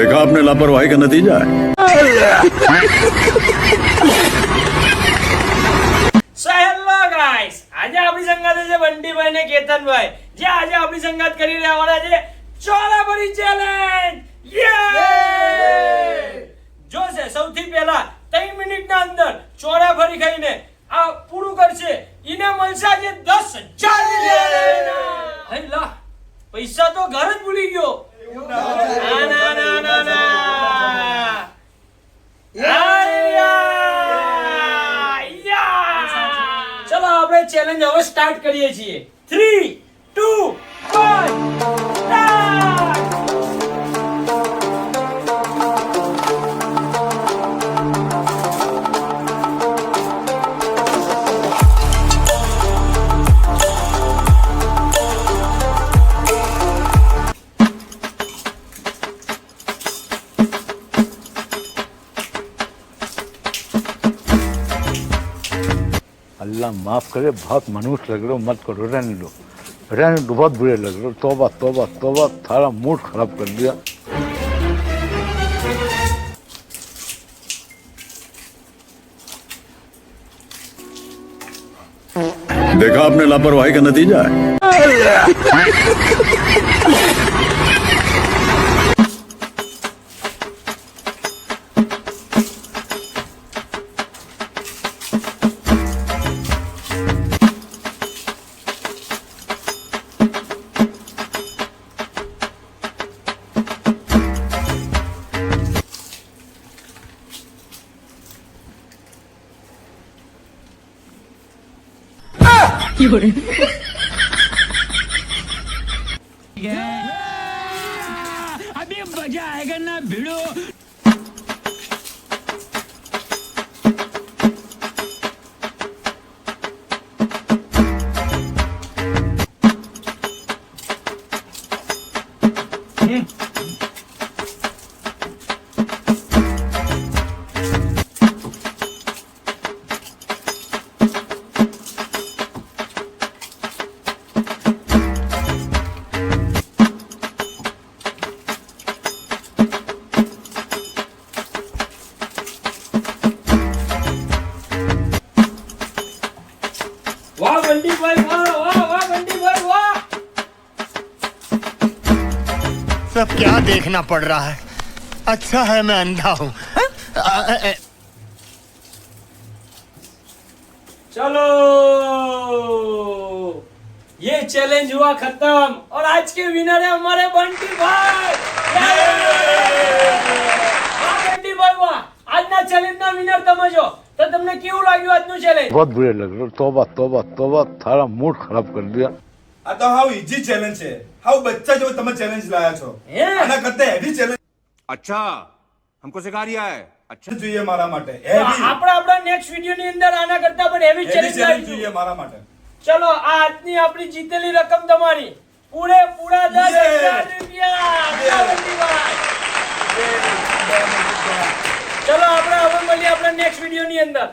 देखा आपने लापरवाही का नतीजा है। સો હેલો ગાઈસ, આજે આપણી સંગાતે છે બંટીભાઈ ને કેતનભાઈ, જે આજે આપણી સંગાત કરી રહેવાના છે ચોરાફરી ચેલેન્જ. જો છે સૌથી પહેલા 3 મિનિટના અંદર ચોરાફરી ખાઈને આ પૂરું કરશે ઈને મળશે આજે 10,000 રૂપિયા. હે લા, પૈસા તો ઘર જ ભૂલી ગયો. ના ના ના ના ના. ચલો આપણે ચેલેન્જ હવે સ્ટાર્ટ કરીએ છીએ. 3 2 1 સ્ટાર્ટ. अल्लाह माफ करे, बहुत मनुष्य लग रहे हो, मत करो, रहने दो, बहुत बुरे लग रहे हो. तौबा तौबा तौबा, थारा मूड खराब कर दिया. देखा आपने लापरवाही का नतीजा है. अभी मजा आएगा ना भिड़ो. વાહ બંટીભાઈ, વાહ વાહ વાહ બંટીભાઈ, વાહ. सब क्या देखना पड़ रहा है. अच्छा है मैं अंधा हूँ. चलो, ये चैलेंज हुआ खत्म और आज के विनर है हमारे बंटी भाई. वाह बंटी भाई, वाह. આજના ચેલેન્જ ના વિનર તમે છો, તો તમને કેવું લાગ્યું આજનું ચેલેન્જ? बहुत बुरे लग रहे हो. तौबा तौबा तौबा, थारा मूड खराब कर दिया. આ તો હાવ ઈઝી ચેલેન્જ છે. હાવ બચ્ચા જેવો તમે ચેલેન્જ લાયા છો. હે? આના કરતા હેવી ચેલેન્જ अच्छा हमको सिखा रिया है. अच्छा જોઈએ મારા માટે. હેવી આપણા નેક્સ્ટ વિડિયો ની અંદર આના કરતા પણ હેવી ચેલેન્જ ચેલેન્જ લાવીશું. જોઈએ મારા માટે. ચલો, આ આજની આપણી જીતેલી રકમ તમારી પૂરેપૂરા 10,000 રૂપિયા. વાહ બંટીભાઈ. ચલો આપણે હવે મળીએ આપણા નેક્સ્ટ વિડિયો ની અંદર.